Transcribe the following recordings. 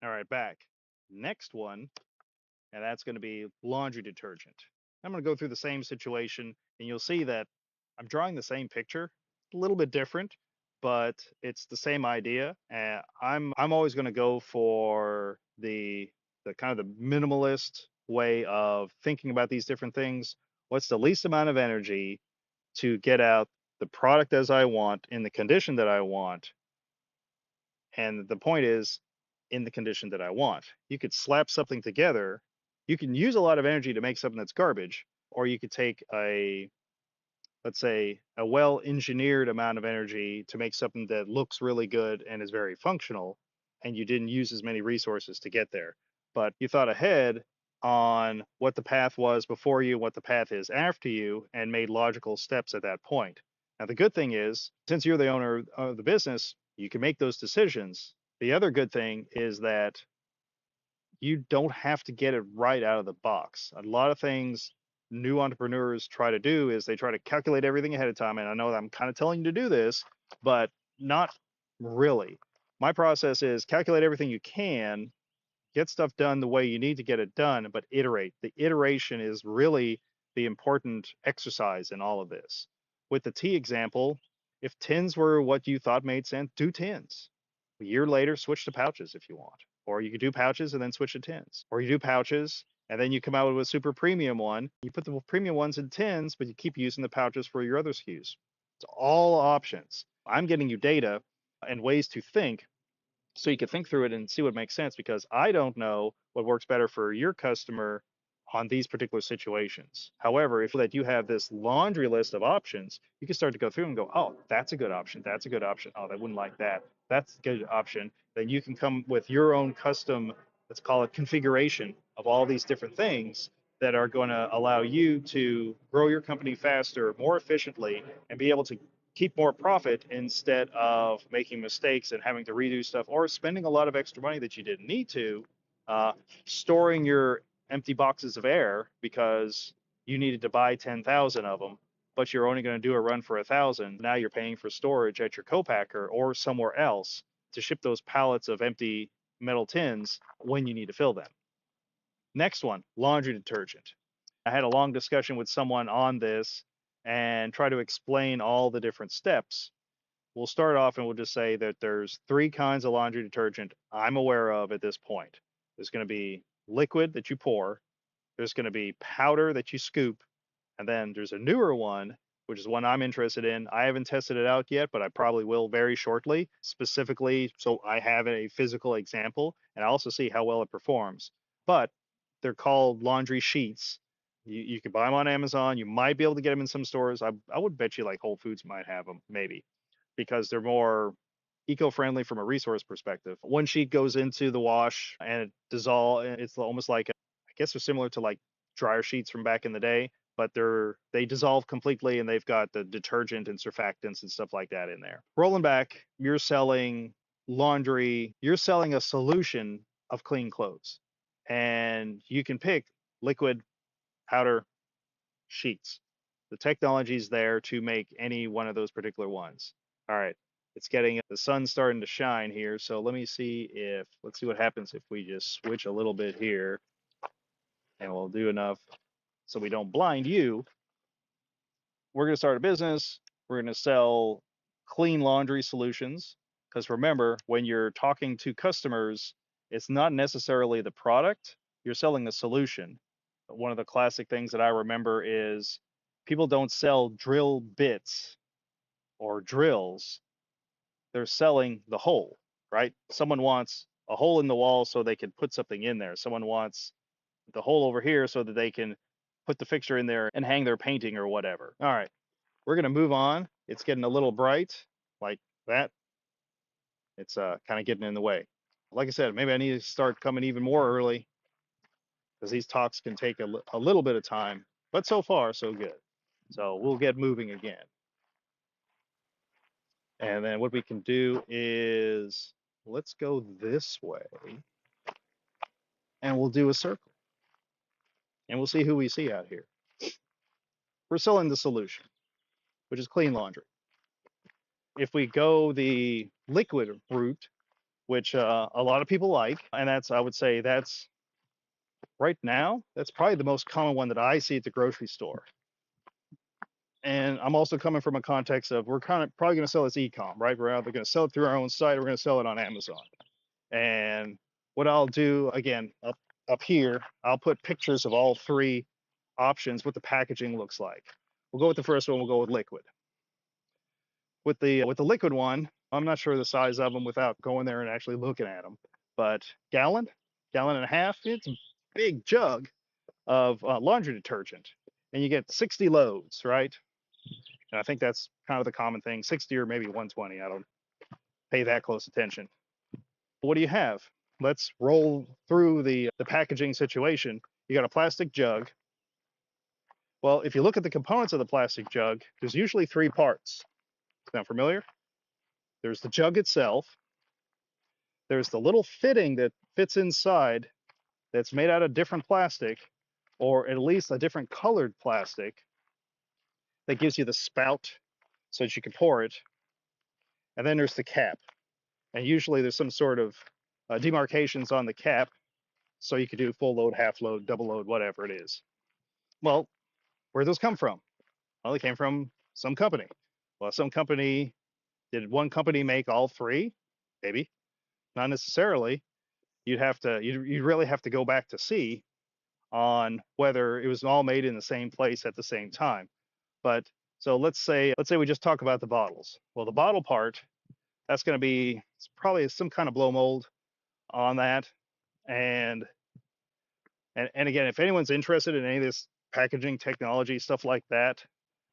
All right, back. Next one, and that's going to be laundry detergent. I'm going to go through the same situation, and you'll see that I'm drawing the same picture, a little bit different, but it's the same idea. And I'm always going to go for the kind of the minimalist way of thinking about these different things. What's the least amount of energy to get out the product as I want in the condition that I want? And the point is, in the condition that I want. You could slap something together. You can use a lot of energy to make something that's garbage, or you could take let's say, a well engineered amount of energy to make something that looks really good and is very functional, and you didn't use as many resources to get there. But you thought ahead on what the path was before you, what the path is after you, and made logical steps at that point. Now, the good thing is, since you're the owner of the business, you can make those decisions. The other good thing is that you don't have to get it right out of the box. A lot of things new entrepreneurs try to do is they try to calculate everything ahead of time. And I know that I'm kind of telling you to do this, but not really. My process is calculate everything you can, get stuff done the way you need to get it done, but iterate. The iteration is really the important exercise in all of this. With the tea example, if tins were what you thought made sense, do tins. A year later, switch to pouches if you want. Or you could do pouches and then switch to tins. Or you do pouches and then you come out with a super premium one. You put the premium ones in tins, but you keep using the pouches for your other SKUs. It's all options. I'm getting you data and ways to think so you can think through it and see what makes sense because I don't know what works better for your customer on these particular situations. However, if that you have this laundry list of options, you can start to go through and go, oh, that's a good option. That's a good option. Oh, they wouldn't like that. That's a good option. Then you can come with your own custom, let's call it configuration of all these different things that are going to allow you to grow your company faster, more efficiently, and be able to keep more profit instead of making mistakes and having to redo stuff or spending a lot of extra money that you didn't need to, uh, storing your empty boxes of air because you needed to buy 10,000 of them, but you're only going to do a run for 1,000. Now you're paying for storage at your co-packer or somewhere else to ship those pallets of empty metal tins when you need to fill them. Next one, laundry detergent. I had a long discussion with someone on this and try to explain all the different steps. We'll start off and we'll just say that there's three kinds of laundry detergent I'm aware of at this point. There's going to be liquid that you pour, there's going to be powder that you scoop, and then there's a newer one, which is one I'm interested in. I haven't tested it out yet, but I probably will very shortly, specifically so I have a physical example and I also see how well it performs. But they're called laundry sheets. You can buy them on Amazon. You might be able to get them in some stores. I would bet you like Whole Foods might have them, maybe, because they're more eco-friendly from a resource perspective. One sheet goes into the wash and it dissolves. It's almost like I guess they're similar to like dryer sheets from back in the day, but they dissolve completely and they've got the detergent and surfactants and stuff like that in there. Rolling back, you're selling laundry, you're selling a solution of clean clothes. And you can pick liquid, powder, sheets. The technology is there to make any one of those particular ones. All right, it's getting the sun's starting to shine here. So let's see what happens if we just switch a little bit here and we'll do enough so we don't blind you. We're going to start a business. We're going to sell clean laundry solutions. Because remember, when you're talking to customers, it's not necessarily the product, you're selling a solution. One of the classic things that I remember is people don't sell drill bits or drills, they're selling the hole, right? Someone wants a hole in the wall so they can put something in there. Someone wants the hole over here so that they can put the fixture in there and hang their painting or whatever. All right, we're going to move on. It's getting a little bright like that. It's kind of getting in the way. Like I said, maybe I need to start coming even more early because these talks can take a little bit of time, but so far, so good. So we'll get moving again. And then what we can do is let's go this way and we'll do a circle and we'll see who we see out here. We're selling the solution, which is clean laundry. If we go the liquid route, which a lot of people like. And that's, I would say, that's right now, that's probably the most common one that I see at the grocery store. And I'm also coming from a context of we're kind of probably going to sell this e-com, right? We're either going to sell it through our own site or we're going to sell it on Amazon. And what I'll do, again, up here, I'll put pictures of all three options, what the packaging looks like. We'll go with the first one, we'll go with liquid. With the liquid one, I'm not sure the size of them without going there and actually looking at them, but gallon and a half, it's a big jug of laundry detergent. And you get 60 loads, right? And I think that's kind of the common thing, 60 or maybe 120. I don't pay that close attention. What do you have? Let's roll through the packaging situation. You got a plastic jug. Well, if you look at the components of the plastic jug, there's usually three parts. Sound familiar? There's the jug itself. There's the little fitting that fits inside that's made out of different plastic, or at least a different colored plastic that gives you the spout so that you can pour it. And then there's the cap. And usually there's some sort of demarcations on the cap so you could do full load, half load, double load, whatever it is. Well, where those come from? Well, they came from some company. Well, some company, did one company make all three? Maybe, not necessarily. You'd really have to go back to see on whether it was all made in the same place at the same time. But so let's say we just talk about the bottles. Well, the bottle part, that's going to be, it's probably some kind of blow mold on that. And again, if anyone's interested in any of this packaging technology, stuff like that,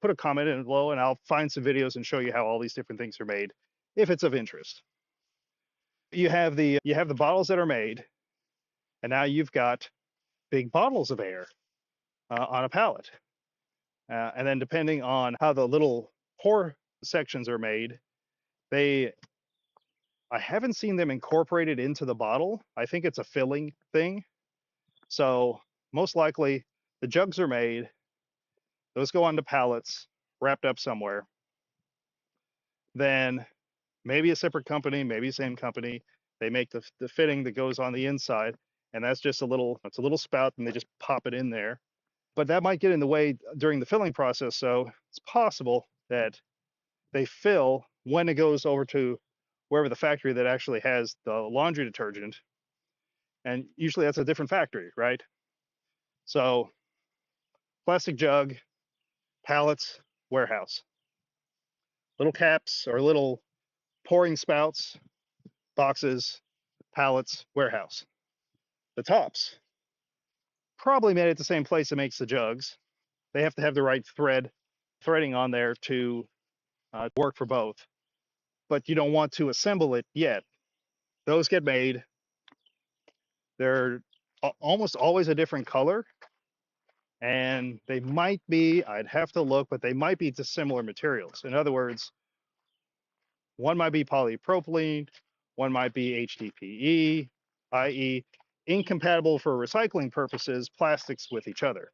put a comment in below and I'll find some videos and show you how all these different things are made if it's of interest. You have the bottles that are made, and now you've got big bottles of air on a pallet. And then depending on how the little pour sections are made, I haven't seen them incorporated into the bottle. I think it's a filling thing. So most likely the jugs are made, those go onto pallets, wrapped up somewhere. Then maybe a separate company, maybe same company, they make the fitting that goes on the inside, and that's just it's a little spout, and they just pop it in there. But that might get in the way during the filling process, so it's possible that they fill when it goes over to wherever the factory that actually has the laundry detergent, and usually that's a different factory, right? So plastic jug, pallets, warehouse. Little caps or little pouring spouts, boxes, pallets, warehouse. The tops, probably made at the same place that makes the jugs. They have to have the right threading on there to work for both. But you don't want to assemble it yet. Those get made. They're almost always a different color. And they might be, I'd have to look, but they might be dissimilar materials. In other words, one might be polypropylene, one might be HDPE, i.e., incompatible for recycling purposes, plastics with each other.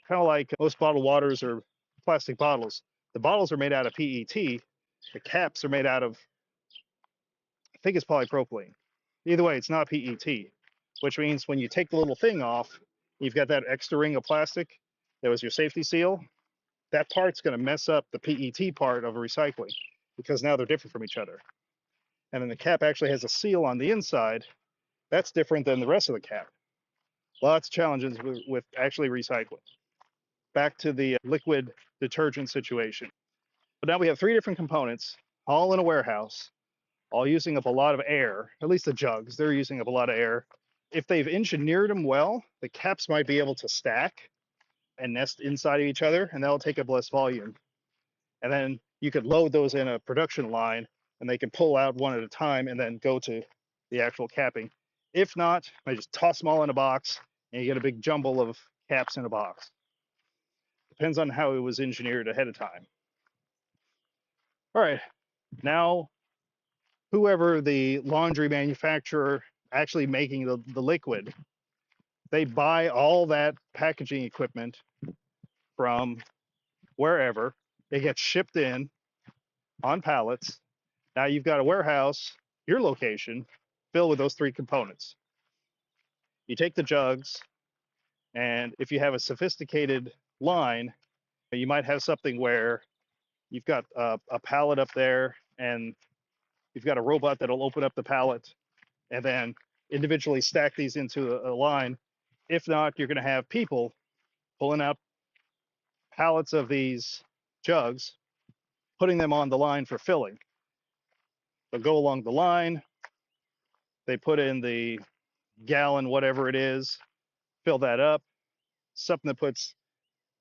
Kind of like most bottled waters or plastic bottles. The bottles are made out of PET, the caps are made out of, I think it's polypropylene. Either way, it's not PET, which means when you take the little thing off, you've got that extra ring of plastic that was your safety seal. That part's going to mess up the PET part of recycling because now they're different from each other. And then the cap actually has a seal on the inside. That's different than the rest of the cap. Lots of challenges with actually recycling. Back to the liquid detergent situation. But now we have three different components, all in a warehouse, all using up a lot of air, at least the jugs, they're using up a lot of air. If they've engineered them well, the caps might be able to stack and nest inside of each other, and that'll take up less volume. And then you could load those in a production line, and they can pull out one at a time and then go to the actual capping. If not, I just toss them all in a box, and you get a big jumble of caps in a box. Depends on how it was engineered ahead of time. All right, now whoever the laundry manufacturer actually making the liquid, they buy all that packaging equipment from wherever. It gets shipped in on pallets. Now you've got a warehouse your location, fill with those three components. You take the jugs, and if you have a sophisticated line, you might have something where you've got a pallet up there, and you've got a robot that'll open up the pallet and then individually stack these into a line. If not, you're going to have people pulling out pallets of these jugs, putting them on the line for filling. They'll go along the line, they put in the gallon, whatever it is, fill that up. Something that puts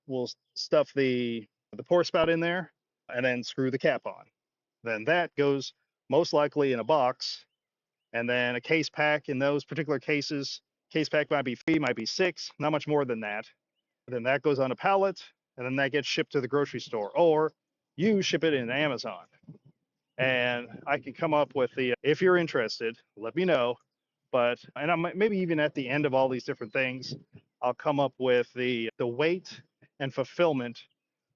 will stuff the pour spout in there and then screw the cap on. Then that goes most likely in a box, and then a case pack. In those particular cases, case pack might be 3, might be 6, not much more than that. Then that goes on a pallet, and then that gets shipped to the grocery store, or you ship it in Amazon. And I can come up with if you're interested, let me know. But, and I'm maybe even at the end of all these different things, I'll come up with the weight and fulfillment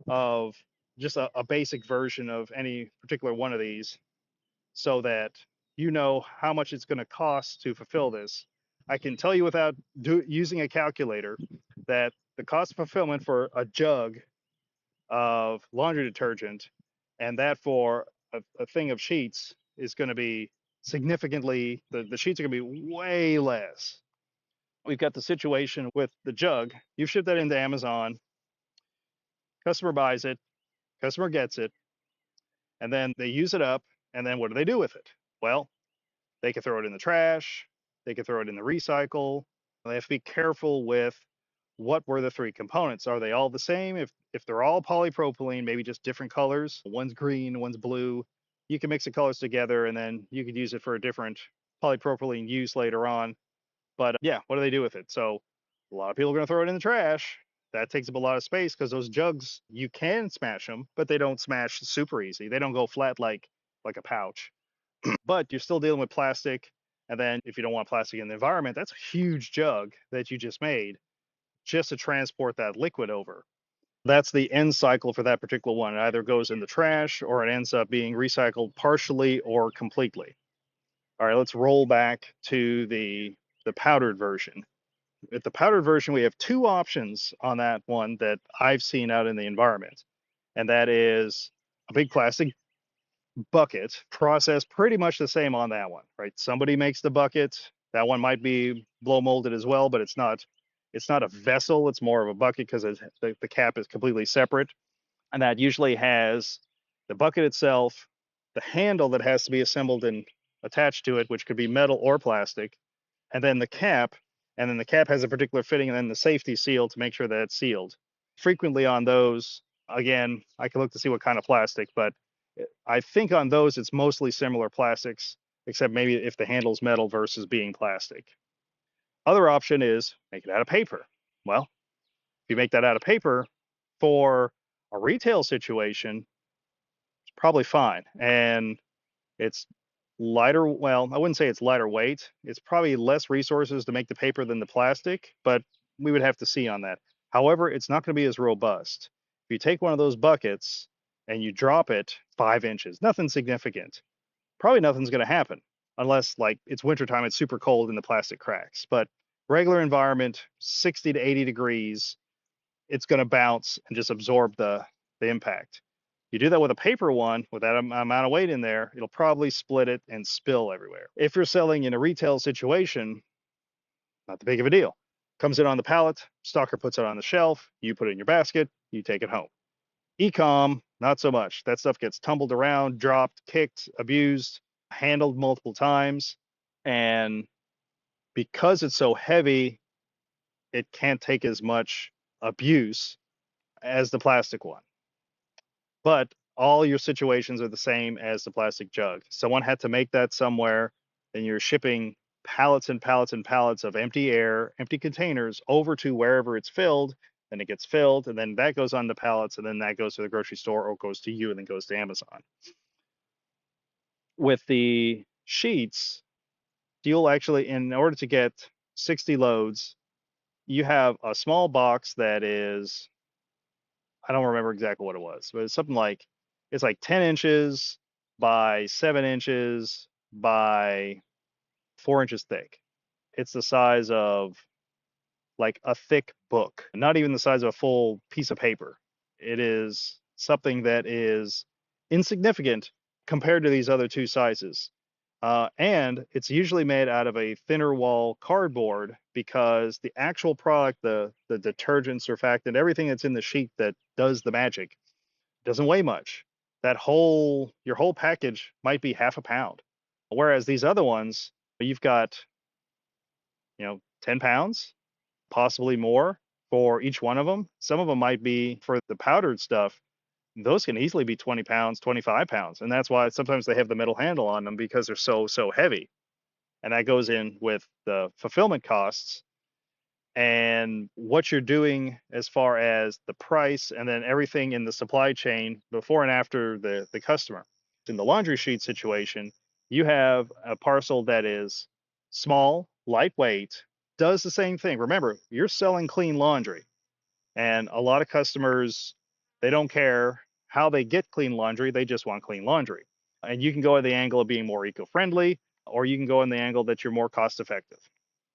of just a basic version of any particular one of these, so that you know how much it's going to cost to fulfill this. I can tell you without using a calculator that the cost of fulfillment for a jug of laundry detergent and that for a thing of sheets is going to be significantly, the sheets are going to be way less. We've got the situation with the jug. You ship that into Amazon, customer buys it, customer gets it, and then they use it up. And then what do they do with it? Well, they can throw it in the trash, they can throw it in the recycle. They have to be careful with what were the three components. Are they all the same? If they're all polypropylene, maybe just different colors, one's green, one's blue, you can mix the colors together and then you could use it for a different polypropylene use later on. But yeah, what do they do with it? So a lot of people are going to throw it in the trash. That takes up a lot of space because those jugs, you can smash them, but they don't smash super easy. They don't go flat like a pouch. But you're still dealing with plastic. And then if you don't want plastic in the environment, that's a huge jug that you just made just to transport that liquid over. That's the end cycle for that particular one. It either goes in the trash or it ends up being recycled partially or completely. All right, let's roll back to the powdered version. With the powdered version, we have two options on that one that I've seen out in the environment, and that is a big plastic bucket. Process pretty much the same on that one, right? Somebody makes the bucket. That one might be blow molded as well, but it's not. It's not a vessel. It's more of a bucket because the cap is completely separate, and that usually has the bucket itself, the handle that has to be assembled and attached to it, which could be metal or plastic, and then the cap. And then the cap has a particular fitting, and then the safety seal to make sure that it's sealed. Frequently on those, again, I can look to see what kind of plastic, but I think on those it's mostly similar plastics, except maybe if the handle's metal versus being plastic. Other option is make it out of paper. Well, if you make that out of paper for a retail situation, it's probably fine. And it's lighter. Well, I wouldn't say it's lighter weight. It's probably less resources to make the paper than the plastic, but we would have to see on that. However, it's not going to be as robust. If you take one of those buckets and you drop it 5 inches, nothing significant, probably nothing's going to happen unless like it's wintertime, it's super cold and the plastic cracks. But regular environment, 60 to 80 degrees, it's going to bounce and just absorb the impact. You do that with a paper one with that amount of weight in there, it'll probably split it and spill everywhere. If you're selling in a retail situation, not that big of a deal. Comes in on the pallet, stocker puts it on the shelf, you put it in your basket, you take it home. Ecom, not so much. That stuff gets tumbled around, dropped, kicked, abused, handled multiple times. And because it's so heavy, it can't take as much abuse as the plastic one. But all your situations are the same as the plastic jug. Someone had to make that somewhere, and you're shipping pallets and pallets and pallets of empty air, empty containers over to wherever it's filled. Then it gets filled, and then that goes on the pallets, and then that goes to the grocery store or goes to you and then goes to Amazon. With the sheets, you'll actually, in order to get 60 loads, you have a small box that is, I don't remember exactly what it was, but it's something like, it's like 10 inches by 7 inches by 4 inches thick. It's the size of like a thick book, not even the size of a full piece of paper. It is something that is insignificant compared to these other two sizes. And it's usually made out of a thinner wall cardboard because the actual product, the detergent, surfactant, everything that's in the sheet that does the magic doesn't weigh much. Your whole package might be half a pound. Whereas these other ones, you've got, 10 pounds, possibly more for each one of them. Some of them might be for the powdered stuff. Those can easily be 20 pounds, 25 pounds. And that's why sometimes they have the metal handle on them because they're so heavy. And that goes in with the fulfillment costs and what you're doing as far as the price and then everything in the supply chain before and after the customer. In the laundry sheet situation, you have a parcel that is small, lightweight, does the same thing. Remember, you're selling clean laundry, and a lot of customers, they don't care how they get clean laundry, they just want clean laundry. And you can go at the angle of being more eco-friendly, or you can go in the angle that you're more cost effective.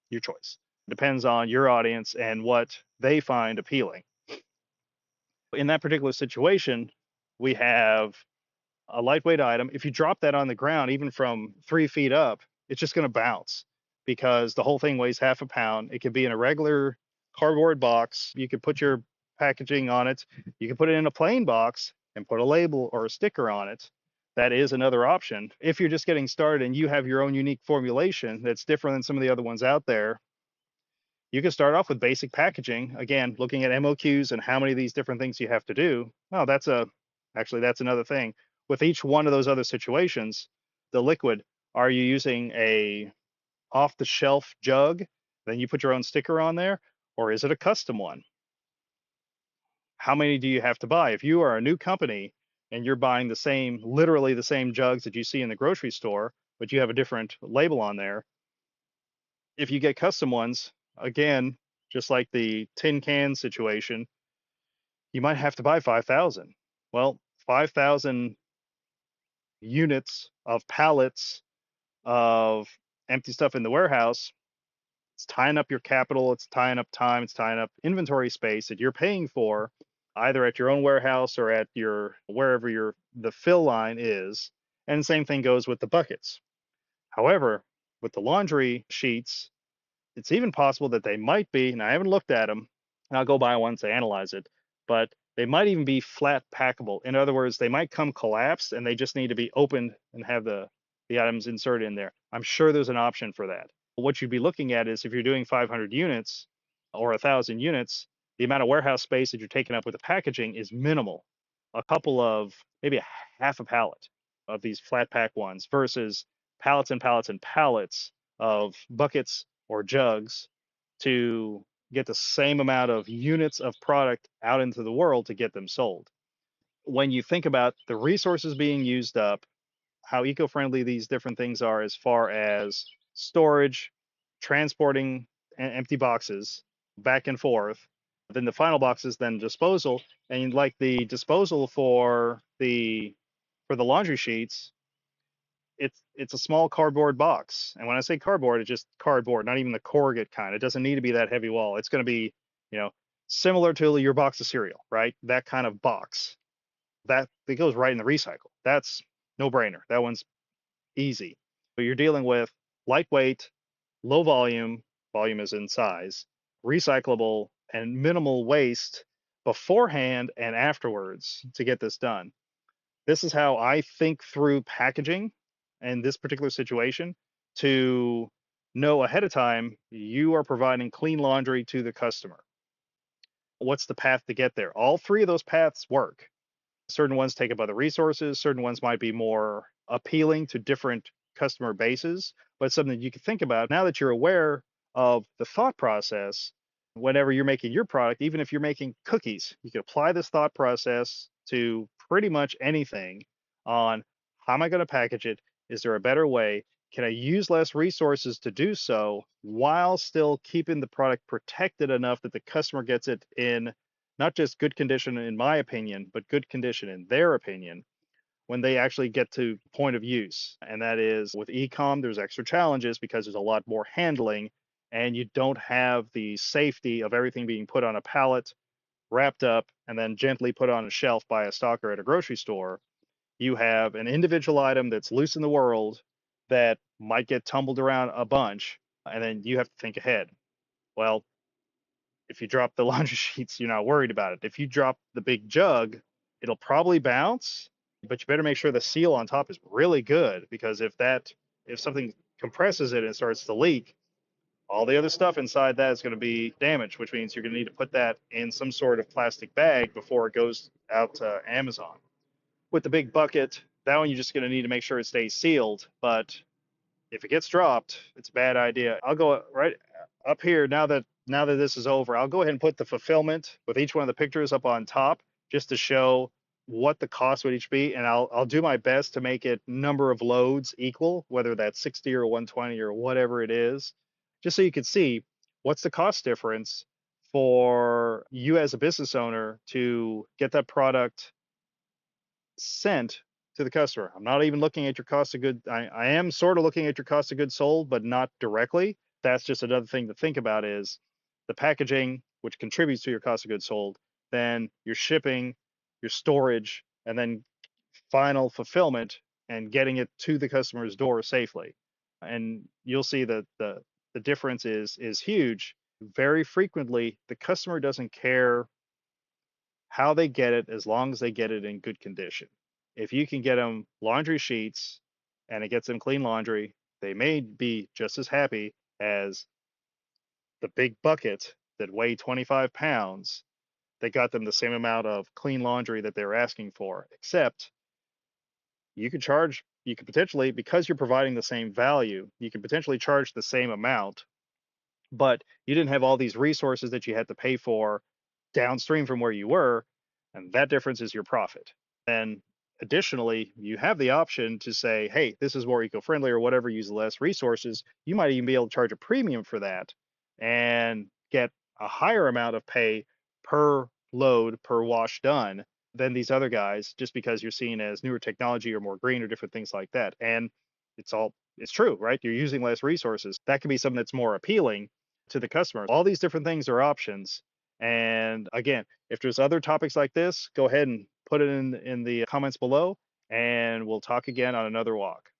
Your choice. Depends on your audience and what they find appealing. In that particular situation, we have a lightweight item. If you drop that on the ground, even from 3 feet up, it's just going to bounce because the whole thing weighs half a pound. It could be in a regular cardboard box. You could put your packaging on it. You can put it in a plain box and put a label or a sticker on it. That is another option. If you're just getting started and you have your own unique formulation that's different than some of the other ones out there, you can start off with basic packaging. Again, looking at MOQs and how many of these different things you have to do. Oh, that's another thing. With each one of those other situations, the liquid, are you using a off the shelf jug? Then you put your own sticker on there, or is it a custom one? How many do you have to buy? If you are a new company and you're buying literally the same jugs that you see in the grocery store, but you have a different label on there, if you get custom ones, again, just like the tin can situation, you might have to buy 5,000. Well, 5,000 units of pallets of empty stuff in the warehouse, it's tying up your capital, it's tying up time, it's tying up inventory space that you're paying for either at your own warehouse or at your wherever the fill line is. And the same thing goes with the buckets. However, with the laundry sheets, it's even possible that they might be, and I haven't looked at them, and I'll go buy one to analyze it, but they might even be flat packable. In other words, they might come collapsed and they just need to be opened and have the items inserted in there. I'm sure there's an option for that. What you'd be looking at is if you're doing 500 units or 1,000 units, the amount of warehouse space that you're taking up with the packaging is minimal. A couple of, maybe a half a pallet of these flat pack ones versus pallets and pallets and pallets of buckets or jugs to get the same amount of units of product out into the world to get them sold. When you think about the resources being used up, how eco-friendly these different things are as far as storage, transporting empty boxes back and forth, then the final boxes, then disposal, and like the disposal for the laundry sheets, it's a small cardboard box. And when I say cardboard, it's just cardboard, not even the corrugate kind. It doesn't need to be that heavy wall. It's going to be, you know, similar to your box of cereal, right? That kind of box. That it goes right in the recycle. That's no brainer. That one's easy. But you're dealing with lightweight, low volume, volume is in size, recyclable, and minimal waste beforehand and afterwards to get this done. This is how I think through packaging in this particular situation to know ahead of time you are providing clean laundry to the customer. What's the path to get there? All three of those paths work. Certain ones take up other resources, certain ones might be more appealing to different customer bases, but it's something you can think about now that you're aware of the thought process. Whenever you're making your product, even if you're making cookies, you can apply this thought process to pretty much anything on how am I going to package it? Is there a better way? Can I use less resources to do so while still keeping the product protected enough that the customer gets it in not just good condition in my opinion, but good condition in their opinion when they actually get to point of use. And that is with ecom, there's extra challenges because there's a lot more handling and you don't have the safety of everything being put on a pallet, wrapped up, and then gently put on a shelf by a stocker at a grocery store. You have an individual item that's loose in the world that might get tumbled around a bunch, and then you have to think ahead. Well, if you drop the laundry sheets, you're not worried about it. If you drop the big jug, it'll probably bounce, but you better make sure the seal on top is really good because if something compresses it and it starts to leak, all the other stuff inside that is going to be damaged, which means you're going to need to put that in some sort of plastic bag before it goes out to Amazon. With the big bucket, that one you're just going to need to make sure it stays sealed, but if it gets dropped, it's a bad idea. I'll go right up here now that this is over. I'll go ahead and put the fulfillment with each one of the pictures up on top just to show what the cost would each be, and I'll do my best to make it number of loads equal, whether that's 60 or 120 or whatever it is, just so you can see what's the cost difference for you as a business owner to get that product sent to the customer. I'm not even looking at your cost of good. I am sort of looking at your cost of goods sold, but not directly. That's just another thing to think about is the packaging, which contributes to your cost of goods sold, then your shipping, your storage, and then final fulfillment and getting it to the customer's door safely. And you'll see that the difference is huge. Very frequently, the customer doesn't care how they get it as long as they get it in good condition. If you can get them laundry sheets and it gets them clean laundry, they may be just as happy as the big bucket that weigh 25 pounds that got them the same amount of clean laundry that they're asking for, except you could potentially, because you're providing the same value, you can potentially charge the same amount, but you didn't have all these resources that you had to pay for downstream from where you were, and that difference is your profit. And additionally, you have the option to say, hey, this is more eco-friendly or whatever, use less resources. You might even be able to charge a premium for that and get a higher amount of pay per load, per wash done than these other guys, just because you're seen as newer technology or more green or different things like that. And it's true, right? You're using less resources. That could be something that's more appealing to the customer. All these different things are options. And again, if there's other topics like this, go ahead and put it in the comments below, and we'll talk again on another walk.